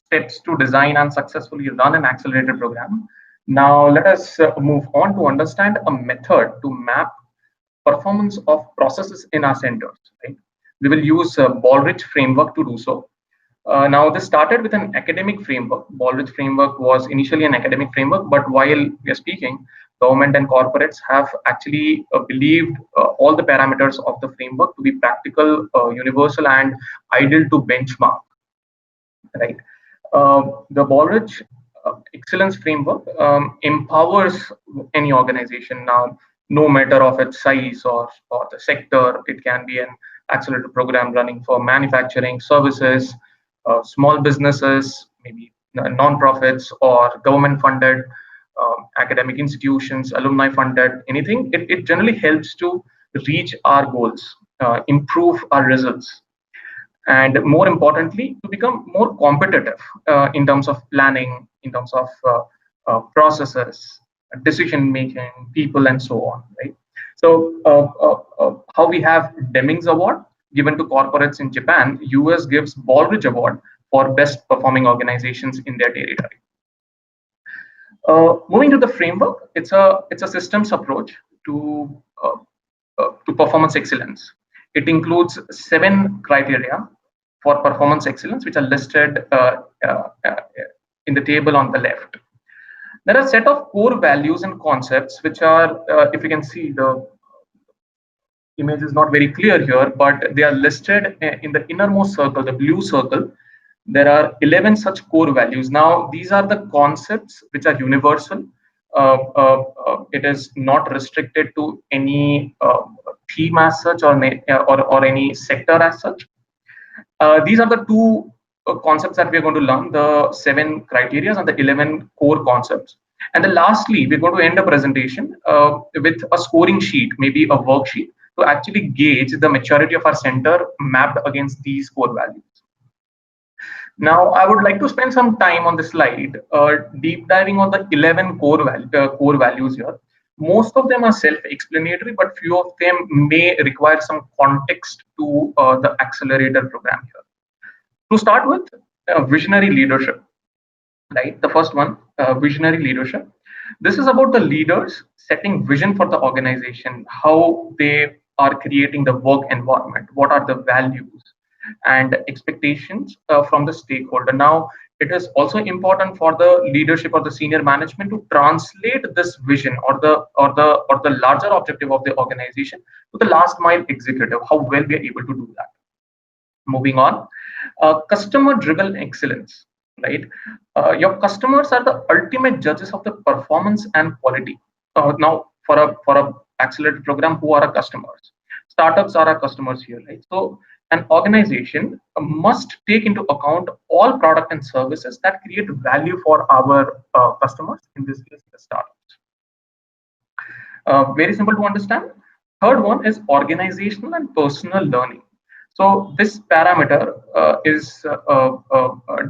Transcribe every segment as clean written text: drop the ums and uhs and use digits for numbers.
steps to design and successfully run an accelerator program. Now let us move on to understand a method to map performance of processes in our centers. Right? We will use a Baldrige framework to do so. Now, this started with an academic framework. Baldrige framework was initially an academic framework, but while we are speaking, government and corporates have actually believed all the parameters of the framework to be practical, universal, and ideal to benchmark. Right? The Baldrige excellence framework empowers any organization now, no matter of its size or the sector. It can be an accelerator program running for manufacturing, services, small businesses, maybe non-profits or government funded, academic institutions, alumni funded, anything. It generally helps to reach our goals, improve our results, and more importantly, to become more competitive in terms of planning, in terms of processes, decision making, people, and so on. Right. So, how we have Deming's Award given to corporates in Japan, US gives Baldrige Award for best performing organizations in their territory. Moving to the framework, it's a systems approach to performance excellence. It includes 7 criteria for performance excellence, which are listed in the table on the left. There are a set of core values and concepts, which are, if you can see, the image is not very clear here, but they are listed in the innermost circle, the blue circle. There are 11 such core values. Now, these are the concepts which are universal. It is not restricted to any theme as such or any sector as such. These are the 2 concepts that we're going to learn, the 7 criteria and the 11 core concepts. And then lastly, we're going to end a presentation with a scoring sheet, maybe a worksheet, to actually gauge the maturity of our center mapped against these core values. Now, I would like to spend some time on this slide, deep diving on the 11 core values here. Most of them are self-explanatory, but few of them may require some context to the accelerator program here. To start with, visionary leadership. Right, the first one, visionary leadership. This is about the leaders setting vision for the organization, how they are creating the work environment, what are the values and expectations from the stakeholder. Now, it is also important for the leadership or the senior management to translate this vision or the larger objective of the organization to the last mile executive, how well we are able to do that. Moving on, customer driven excellence. Right, your customers are the ultimate judges of the performance and quality. Now, for a accelerated program, who are our customers? Startups are our customers here, right? So, an organization must take into account all product and services that create value for our customers. In this case, the startups. Very simple to understand. Third one is organizational and personal learning. So this parameter is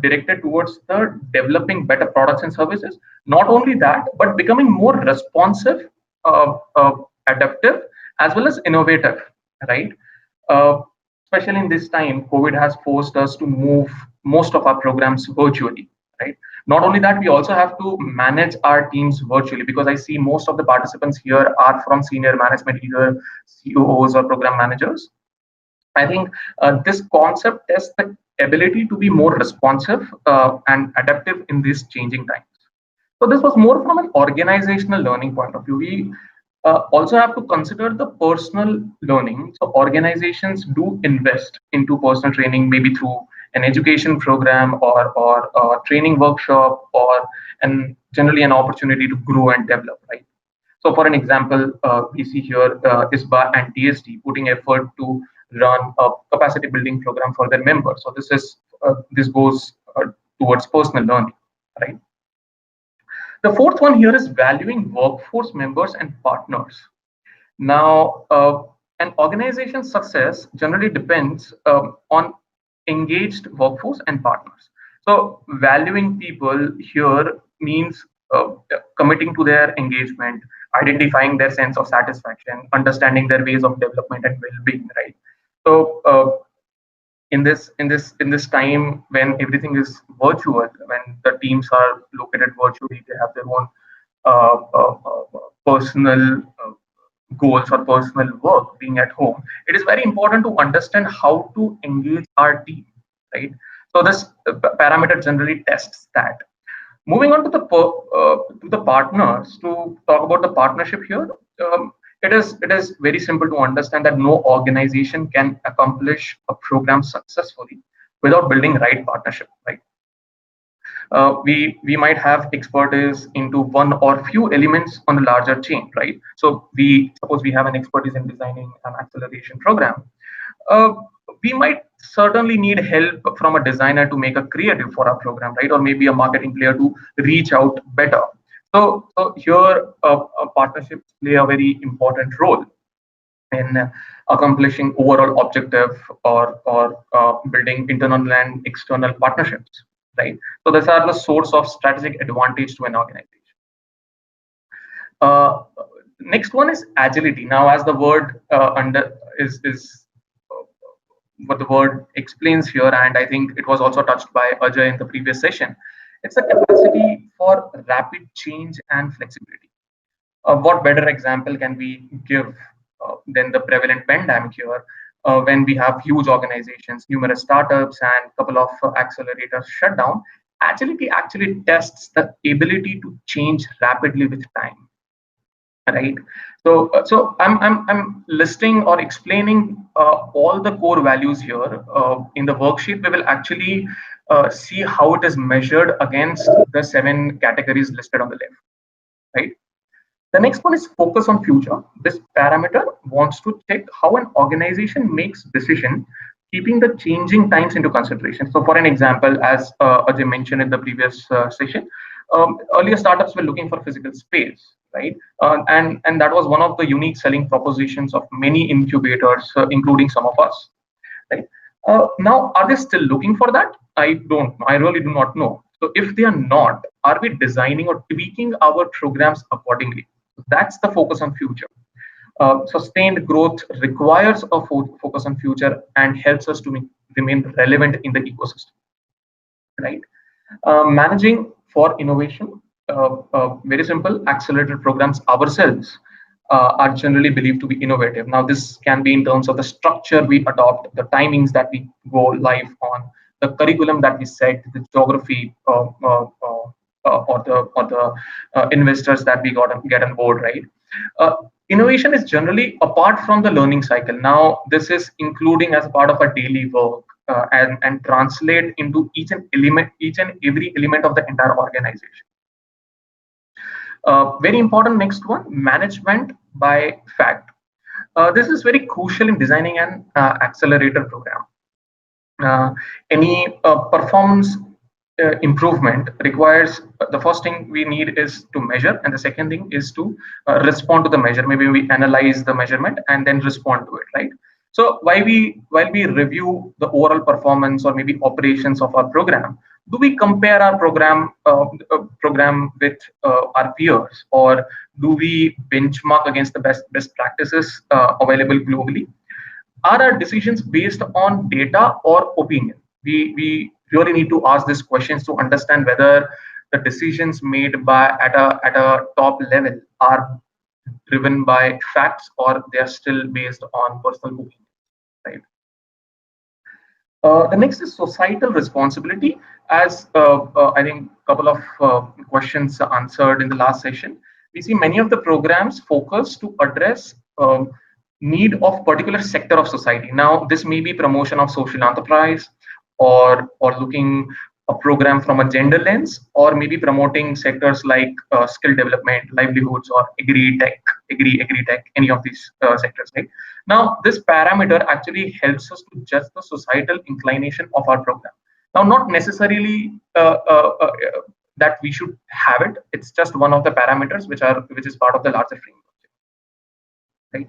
directed towards the developing better products and services. Not only that, but becoming more responsive, adaptive, as well as innovative, right? Especially in this time, COVID has forced us to move most of our programs virtually, right? Not only that, we also have to manage our teams virtually, because I see most of the participants here are from senior management, either COOs or program managers. I think this concept tests the ability to be more responsive and adaptive in these changing times. So this was more from an organizational learning point of view. We also have to consider the personal learning. So organizations do invest into personal training, maybe through an education program or a training workshop, or generally an opportunity to grow and develop, right? So for an example, we see here ISBA and DST putting effort to run a capacity building program for their members. So this goes towards personal learning, right? The fourth one here is valuing workforce members and partners. Now, an organization's success generally depends on engaged workforce and partners. So valuing people here means committing to their engagement, identifying their sense of satisfaction, understanding their ways of development and well-being, right? So in this time when everything is virtual, when the teams are located virtually, they have their own personal goals or personal work being at home. It is very important to understand how to engage our team, right? So this parameter generally tests that. Moving on to the partners, to talk about the partnership here, it is very simple to understand that no organization can accomplish a program successfully without building right partnership, right? We might have expertise into one or few elements on a larger chain, right? So we suppose we have an expertise in designing an acceleration program. uh, we might certainly need help from a designer to make a creative for our program, right? Or maybe a marketing player to reach out better. So here, partnerships play a very important role in accomplishing overall objective, or building internal and external partnerships, right? So these are the source of strategic advantage to an organization. Uh, Next one is agility. Now, as the word under is what the word explains here, and I think it was also touched by Ajay in the previous session. It's a capacity for rapid change and flexibility. What better example can we give than the prevalent pandemic here, when we have huge organizations, numerous startups, and a couple of accelerators shut down? Agility actually tests the ability to change rapidly with time, right? So I'm listing or explaining all the core values here. In the worksheet we will actually see how it is measured against the 7 categories listed on the left, right? The next one is focus on future. This parameter wants to check how an organization makes decision, keeping the changing times into consideration. So, for an example, as Ajay mentioned in the previous session, earlier startups were looking for physical space, right? And that was one of the unique selling propositions of many incubators, including some of us, right? Now, are they still looking for that? I don't know. I really do not know. So, if they are not, are we designing or tweaking our programs accordingly? That's the focus on future. Sustained growth requires a focus on future and helps us to remain relevant in the ecosystem, right? Managing for innovation, very simple. Accelerated programs ourselves are generally believed to be innovative. Now, this can be in terms of the structure we adopt, the timings that we go live on, the curriculum that we set, the geography, or the investors that we got get on board, right? Uh, Innovation is generally apart from the learning cycle. Now, this is including as part of a daily work, and translate into each and every element of the entire organization. Very important next one, management by fact. This is very crucial in designing an accelerator program. Any performance improvement requires, the first thing we need is to measure, and the second thing is to respond to the measure. Maybe we analyze the measurement and then respond to it, right? So while we review the overall performance or maybe operations of our program, do we compare our program with our peers, or do we benchmark against the best practices available globally? Are our decisions based on data or opinion? We really need to ask these questions to understand whether the decisions made by at a top level are driven by facts, or they are still based on personal opinion, right? The next is societal responsibility. As I think a couple of questions answered in the last session, we see many of the programs focus to address need of particular sector of society. Now, this may be promotion of social enterprise, or looking a program from a gender lens, or maybe promoting sectors like skill development, livelihoods, or agri tech, any of these sectors, right? Now, this parameter actually helps us to judge the societal inclination of our program. Now, not necessarily that we should have it. It's just one of the parameters which is part of the larger framework,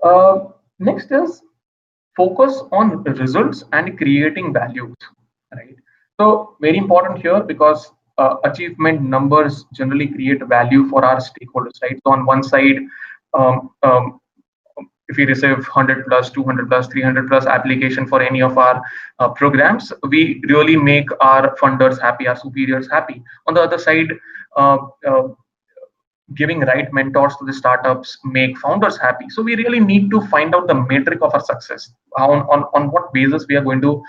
right? Next is focus on results and creating values, right? So very important here, because achievement numbers generally create value for our stakeholders, right? So on one side, um, um, if we receive 100 plus, 200 plus, 300 plus application for any of our programs, we really make our funders happy, our superiors happy. On the other side, uh, uh, giving right mentors to the startups make founders happy. So we really need to find out the metric of our success, on what basis we are going to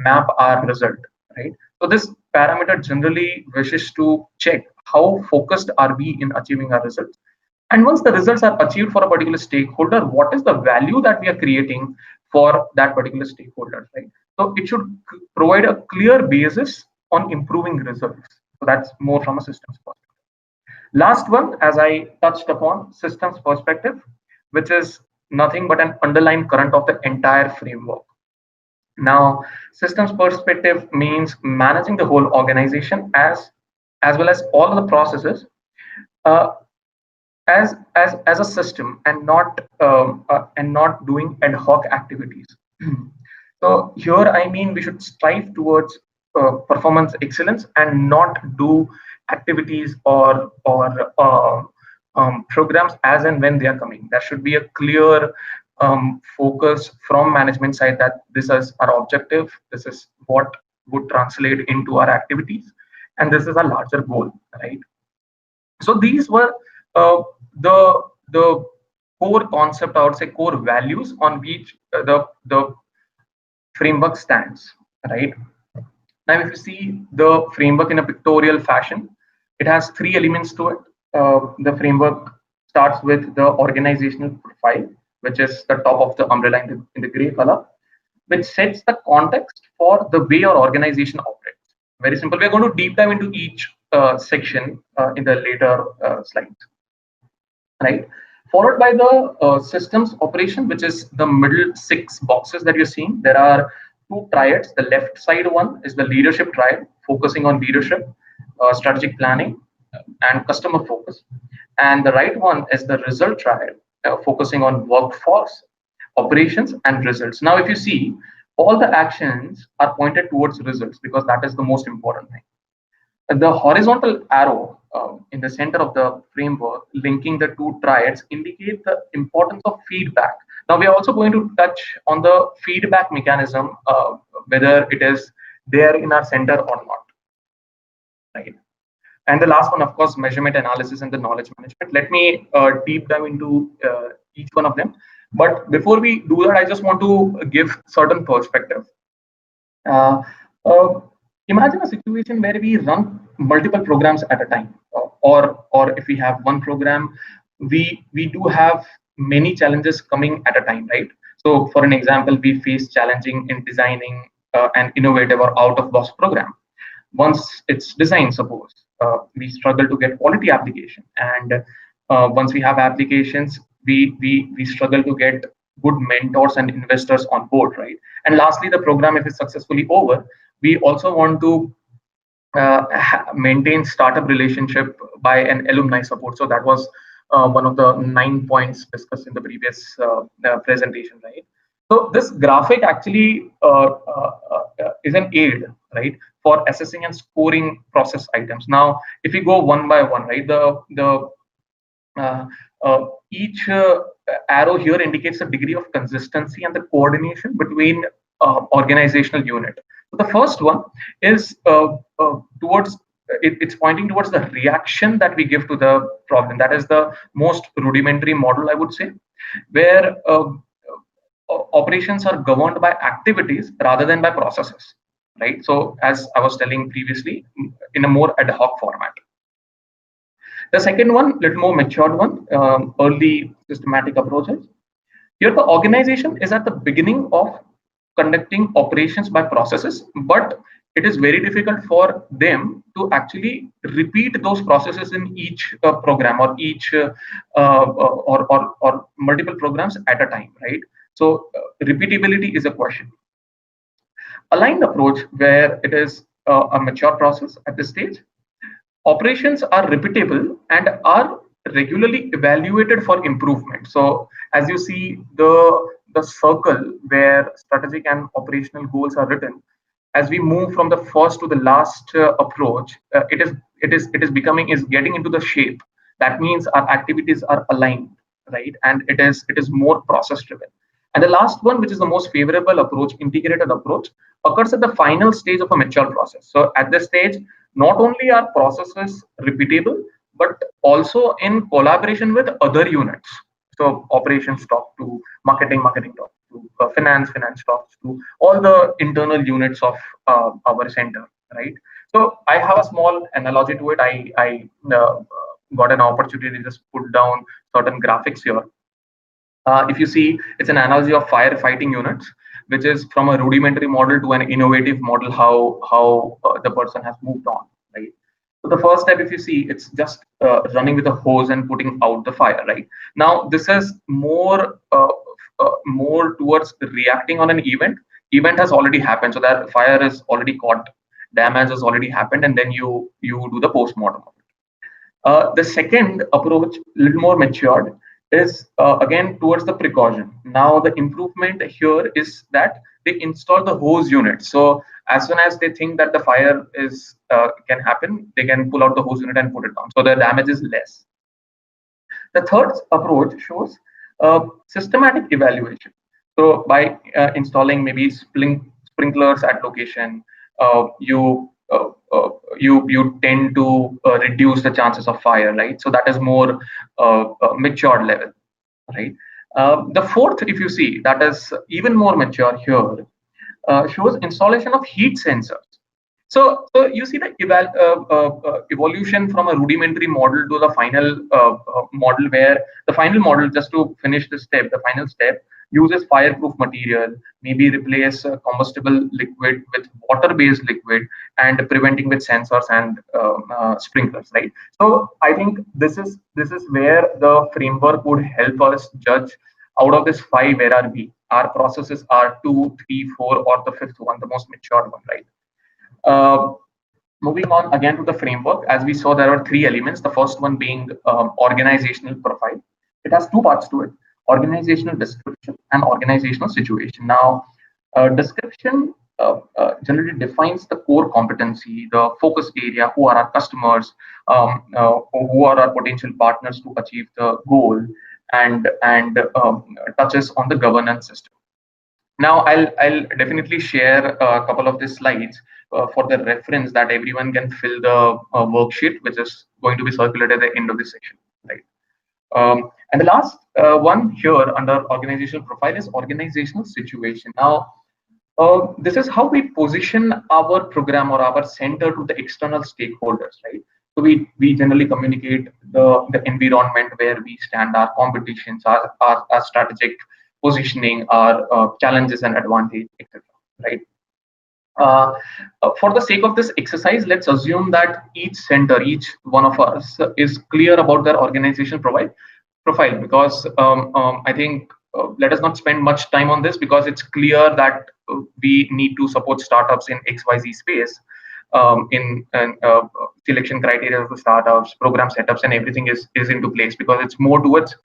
map our result, right? So this parameter generally wishes to check how focused are we in achieving our results. And once the results are achieved for a particular stakeholder, what is the value that we are creating for that particular stakeholder, right? So it should provide a clear basis on improving results. So that's more from a systems perspective. Last one, as I touched upon, systems perspective, which is nothing but an underlying current of the entire framework. Now, systems perspective means managing the whole organization as well as all of the processes uh, as a system, and not doing ad hoc activities. So here I mean we should strive towards performance excellence and not do activities or programs as and when they are coming. There should be a clear focus from management side that this is our objective, this is what would translate into our activities, and this is a larger goal, right? So these were uh, the core concept, I would say core values on which the framework stands, right? Now, if you see the framework in a pictorial fashion, it has three elements to it. The framework starts with the organizational profile, which is the top of the umbrella in the gray color, which sets the context for the way our organization operates. Very simple. We're going to deep dive into each section in the later slides, right? Followed by the systems operation, which is the middle six boxes that you're seeing. There are two triads. The left side one is the leadership triad, focusing on leadership, strategic planning, and customer focus. And the right one is the result triad, focusing on workforce, operations, and results. Now, if you see, all the actions are pointed towards results because that is the most important thing. The horizontal arrow in the center of the framework linking the two triads indicate the importance of feedback. Now we are also going to touch on the feedback mechanism, whether it is there in our center or not, right? And the last one, of course, measurement analysis and the knowledge management. Let me deep dive into each one of them. But before we do that, I just want to give certain perspective. Uh, uh, Imagine a situation where we run multiple programs at a time, or if we have one program, we do have many challenges coming at a time, right? So, for an example, we face challenging in designing an innovative or out of box program. Once it's designed, suppose we struggle to get quality application, and once we have applications, we struggle to get good mentors and investors on board, right? And lastly, the program, if it's successfully over, we also want to maintain startup relationship by an alumni support. So that was one of the 9 points discussed in the previous presentation, right? So this graphic actually is an aid, right, for assessing and scoring process items. Now, if we go one by one, right, the uh, each arrow here indicates the degree of consistency and the coordination between organizational unit. So the first one is towards it's pointing towards the reaction that we give to the problem. That is the most rudimentary model, I would say, where operations are governed by activities rather than by processes, right? So as I was telling previously, in a more ad hoc format. The second one, little more matured one, early systematic approaches. Here, the organization is at the beginning of conducting operations by processes, but it is very difficult for them to actually repeat those processes in each program or each or multiple programs at a time, right? So repeatability is a question. Aligned approach, where it is a mature process at this stage. Operations are repeatable and are regularly evaluated for improvement. So as you see the circle where strategic and operational goals are written, as we move from the first to the last approach, it is getting into the shape. That means our activities are aligned. right? And it is more process driven. And the last one, which is the most favorable approach, integrated approach, occurs at the final stage of a mature process. So at this stage, not only are processes repeatable, but also in collaboration with other units. So operations talk to marketing, marketing talk to finance, finance talks to all the internal units of our center, right? So I have a small analogy to it. I got an opportunity to just put down certain graphics here. If you see, it's an analogy of firefighting units, which is from a rudimentary model to an innovative model, how the person has moved on, right? So the first step, if you see, it's just running with a hose and putting out the fire, right? Now this is more towards reacting on an event. Event has already happened, so that fire is already caught, damage has already happened, and then you do the post-mortem. The second approach, a little more matured, is again towards the precaution. Now, the improvement here is that they install the hose unit. So, as soon as they think that the fire is can happen, they can pull out the hose unit and put it down. So, the damage is less. The third approach shows systematic evaluation. So, by installing maybe sprinklers at location, you tend to reduce the chances of fire, right? So that is more matured level, right? The fourth, if you see, that is even more mature here, shows installation of heat sensors. So you see the evolution from a rudimentary model to the final model, where the final model, just to finish the step, the final step uses fireproof material, maybe replace combustible liquid with water-based liquid, and preventing with sensors and sprinklers, right? So I think this is where the framework would help us judge out of this five, where are we? Our processes are two, three, four, or the fifth one, the most mature one, right? Uh, Moving on again to the framework, as we saw, there are three elements. The first one being organizational profile. It has two parts to it: organizational description and organizational situation. Now, description generally defines the core competency, the focus area, who are our customers, who are our potential partners to achieve the goal, and touches on the governance system. Now, I'll definitely share a couple of these slides for the reference, that everyone can fill the worksheet, which is going to be circulated at the end of this section, right? And the last one here under organizational profile is organizational situation. Now, this is how we position our program or our center to the external stakeholders, right? So we generally communicate the environment where we stand, our competitions, our strategic positioning, our challenges and advantage, etc. Right? Uh, for the sake of this exercise, let's assume that each center, each one of us, is clear about their organization profile, because I think let us not spend much time on this, because it's clear that we need to support startups in XYZ space, in selection criteria of the startups, program setups, and everything is into place, because it's more towards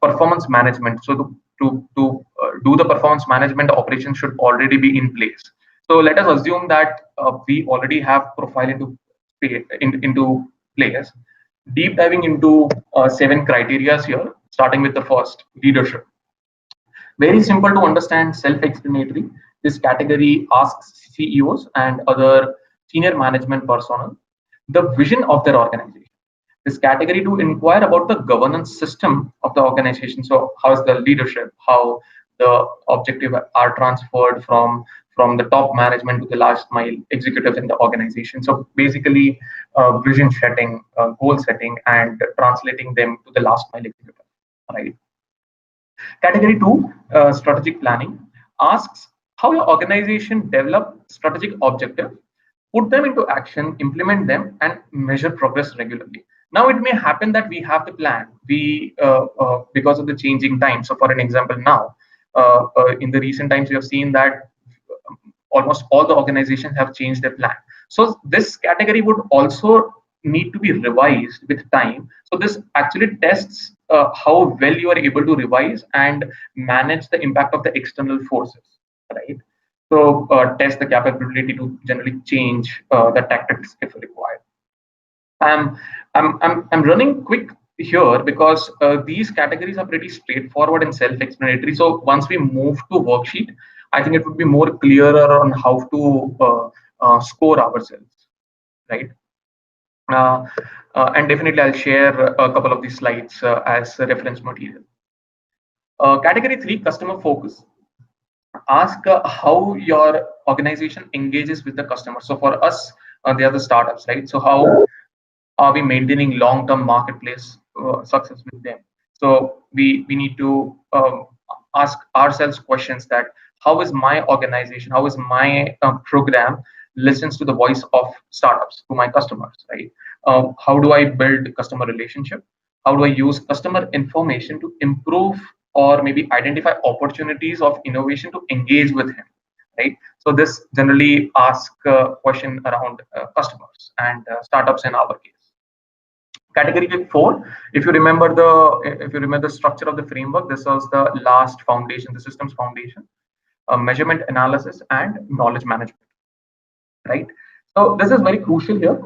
performance management. So to do the performance management, operations should already be in place. So let us assume that we already have profile into place. Deep diving into seven criteria here, starting with the first, leadership. Very simple to understand, self-explanatory. This category asks CEOs and other senior management personnel the vision of their organization. This category to inquire about the governance system of the organization. So how is the leadership, how the objective are transferred from the top management to the last mile executives in the organization. So basically, vision setting, goal setting, and translating them to the last mile executive, right? Category two, strategic planning, asks how your organization develop strategic objectives, put them into action, implement them, and measure progress regularly. Now, it may happen that we have the plan, because of the changing times. So, for an example, now in the recent times, we have seen that almost all the organizations have changed their plan. So, this category would also need to be revised with time. So, this actually tests how well you are able to revise and manage the impact of the external forces, right? So test the capability to generally change the tactics if required. I'm running quick here because these categories are pretty straightforward and self-explanatory. So once we move to worksheet, I think it would be more clearer on how to score ourselves, right? Uh, and definitely, I'll share a couple of these slides as reference material. Category 3, customer focus. Ask how your organization engages with the customer. So for us, they are the startups, right? So how are we maintaining long-term marketplace success with them? So we need to ask ourselves questions that how is my organization, how is my program listens to the voice of startups, to my customers, right? How do I build customer relationship? How do I use customer information to improve or maybe identify opportunities of innovation to engage with him, right? So this generally ask a question around customers and startups in our case. Category 4, if you remember the structure of the framework, this was the last foundation, the systems foundation, measurement, analysis, and knowledge management, right? So this is very crucial here.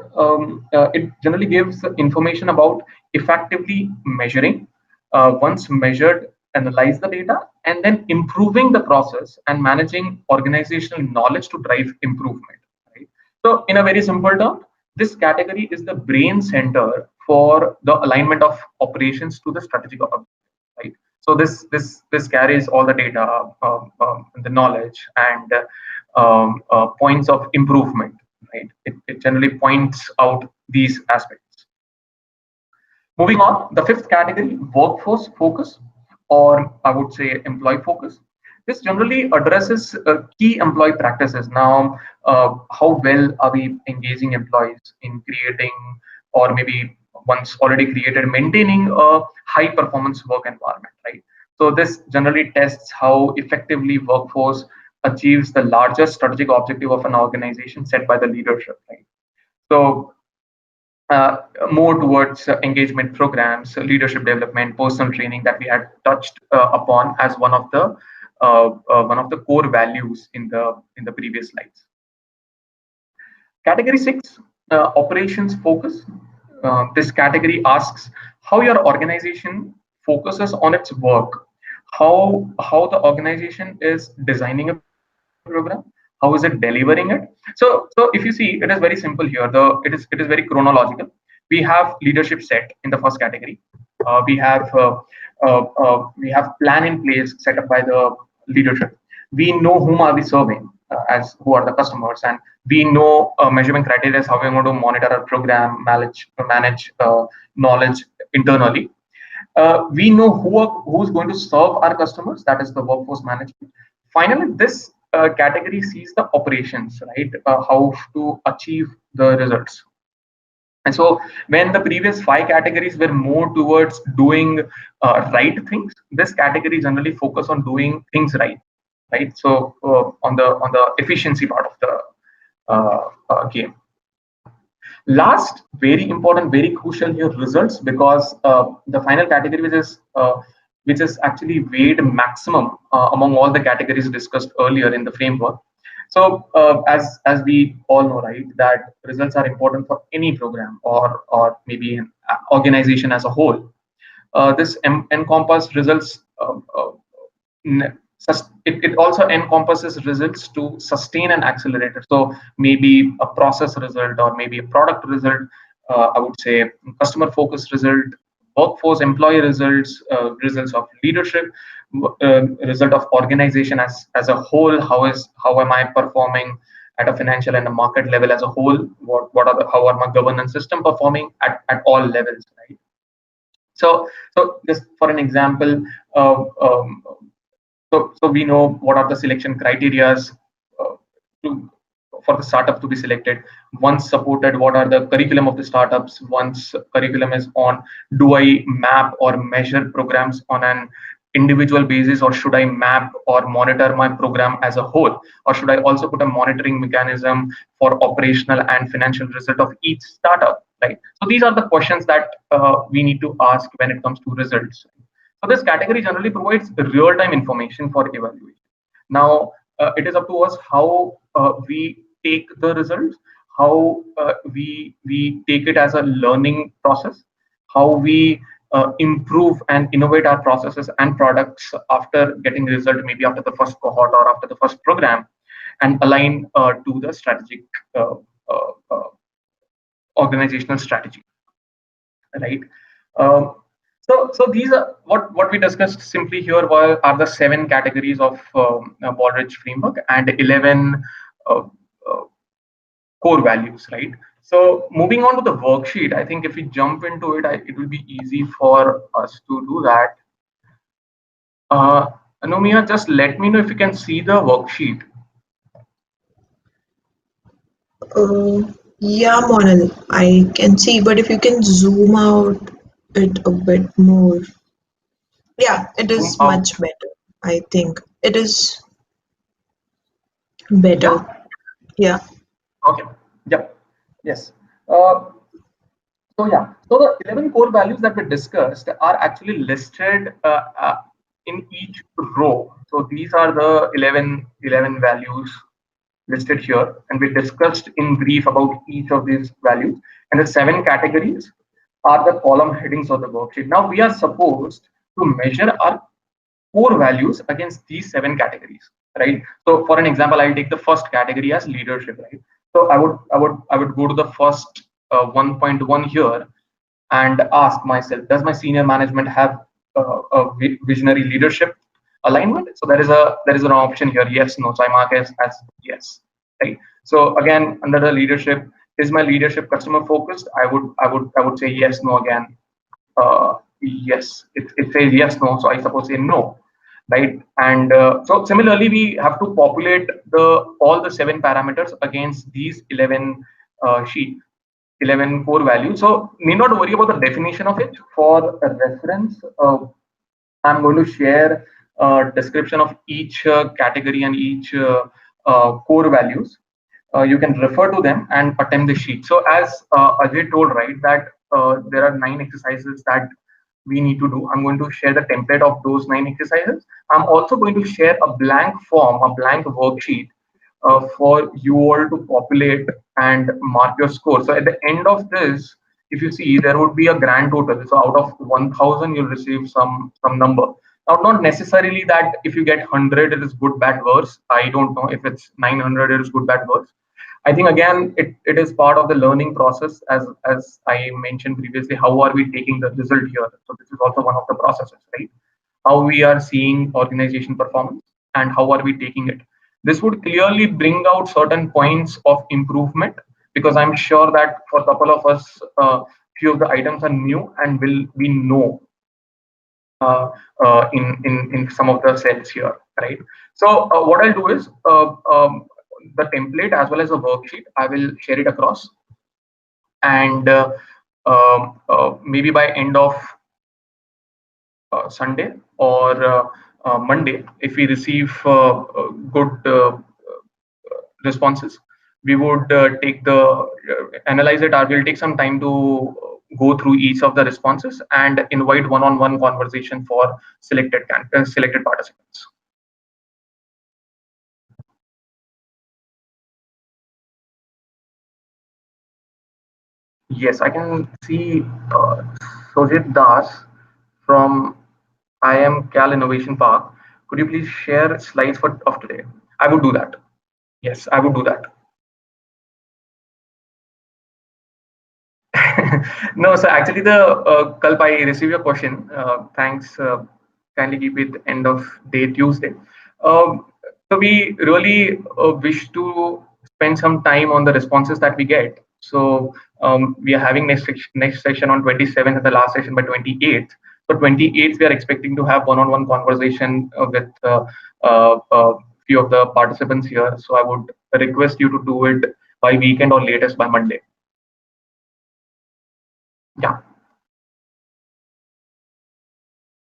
It generally gives information about effectively measuring, once measured, analyze the data, and then improving the process and managing organizational knowledge to drive improvement, right? So in a very simple term, this category is the brain center for the alignment of operations to the strategic objective, right? So this carries all the data, the knowledge, and points of improvement, right? It generally points out these aspects. Moving on, the fifth category, workforce focus, or I would say employee focus. This generally addresses key employee practices. Now, how well are we engaging employees in creating, or maybe once already created, maintaining a high performance work environment, right? So this generally tests how effectively workforce achieves the largest strategic objective of an organization set by the leadership, right? So uh, more towards engagement programs, leadership development, personal training that we had touched upon as one of the core values in the previous slides. Category 6, operations focus. This category asks how your organization focuses on its work, how the organization is designing a program, how is it delivering it. So if you see, it is very simple here. It is very chronological. We have leadership set in the first category. We have plan in place set up by the leadership. We know whom are we serving, as who are the customers, and we know measurement criteria is how we're going to monitor our program, manage knowledge internally. We know who's going to serve our customers, that is the workforce management. Finally, this category sees the operations, right? How to achieve the results. And so when the previous 5 categories were more towards doing right things, this category generally focus on doing things right? So on the efficiency part of the game. Last, very important, very crucial here, results, because the final category, which is actually weighed maximum among all the categories discussed earlier in the framework. So as we all know, right, that results are important for any program or maybe an organization as a whole. This encompass results. It also encompasses results to sustain an accelerator. So maybe a process result or maybe a product result, I would say customer focused result, workforce employee results, results of leadership, result of organization as a whole. How am I performing at a financial and a market level as a whole? How are my governance system performing at all levels, right? So just for an example, so we know what are the selection criterias to, for the startup to be selected. Once supported, what are the curriculum of the startups? Once curriculum is on, do I map or measure programs on an individual basis, or should I map or monitor my program as a whole, or should I also put a monitoring mechanism for operational and financial result of each startup, right? So these are the questions that we need to ask when it comes to results. So this category generally provides real-time information for evaluation. Now, it is up to us how we take the results, how we take it as a learning process, how we improve and innovate our processes and products after getting result, maybe after the first cohort or after the first program, and align to the strategic uh, uh, uh, organizational strategy, right? Um, so these are what we discussed simply here are the 7 categories of Baldrige framework and 11 uh, uh, core values, right? So moving on to the worksheet, I think if we jump into it, it will be easy for us to do that. Anomia, just let me know if you can see the worksheet. Yeah, Monal, I can see, but if you can zoom out it a bit more. Yeah, it Zoom is out. much better. I think it is better. Yeah. Yeah. Okay. Yep. Yes. Uh, so the 11 core values that we discussed are actually listed in each row. So these are the 11 values listed here, and we discussed in brief about each of these values. And the 7 categories are the column headings of the worksheet. Now we are supposed to measure our core values against these 7 categories, right? So for an example, I'll take the first category as leadership, right? So I would go to the first 1.1 here and ask myself, does my senior management have a visionary leadership alignment? So there is an option here, yes, no. So I mark as yes, right? So again, under the leadership, is my leadership customer focused? I would say yes, no again. Yes, it says yes, no. So I suppose say no, right? And so similarly, we have to populate all the 7 parameters against these 11 sheet 11 core values. So need not worry about the definition of it. For a reference, I'm going to share a description of each category and each core values. You can refer to them and attempt the sheet. So as Ajay told, right, that there are 9 exercises that we need to do. I'm going to share the template of those 9 exercises. I'm also going to share a blank form, a blank worksheet for you all to populate and mark your score. So at the end of this, if you see, there would be a grand total. So out of 1,000, you'll receive some number. Now, not necessarily that if you get 100, it is good, bad, worse. I don't know if it's 900, it is good, bad, worse. I think again, it is part of the learning process. As I mentioned previously, how are we taking the result here? So this is also one of the processes, right? How we are seeing organization performance and how are we taking it. This would clearly bring out certain points of improvement, because I'm sure that for a couple of us, few of the items are new and will we know in some of the cells here, right? So what I'll do is the template as well as the worksheet, I will share it across, and maybe by end of Sunday or Monday, if we receive good responses, we would take the analyze it. I will take some time to go through each of the responses and invite one-on-one conversation for selected participants. Yes, I can see Sojit Das from I am Cal Innovation Park. Could you please share slides of today? I would do that. Yes, I would do that. No, so actually, the Kalp, I received your question. Thanks. Kindly keep it end of day Tuesday. So we really wish to spend some time on the responses that we get. So we are having next session on 27th and the last session by 28th. So 28th, we are expecting to have one-on-one conversation with few of the participants here. So I would request you to do it by weekend or latest by Monday. Yeah.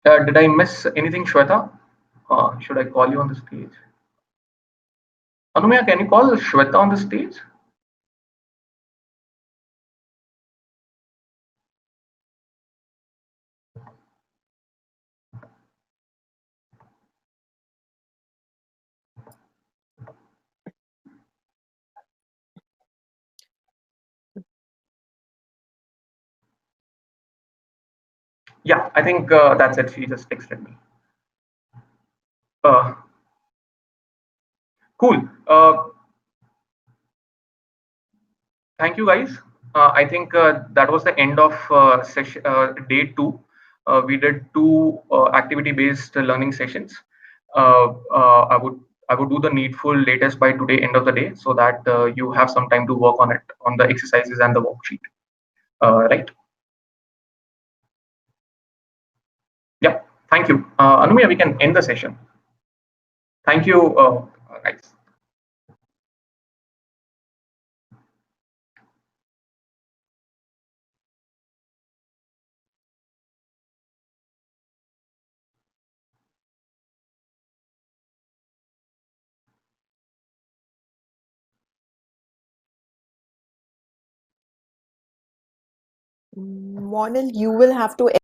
Did I miss anything, Shweta? Should I call you on the stage? Anumya, can you call Shweta on the stage? Yeah, I think that's it. She just texted me. Uh, cool. Thank you, guys. I think that was the end of session day two. We did two activity-based learning sessions. I would do the needful latest by today, end of the day, so that you have some time to work on it, on the exercises and the worksheet. Right? Yep. Thank you, Anumeya. We can end the session. Thank you, guys. Monil, you will have to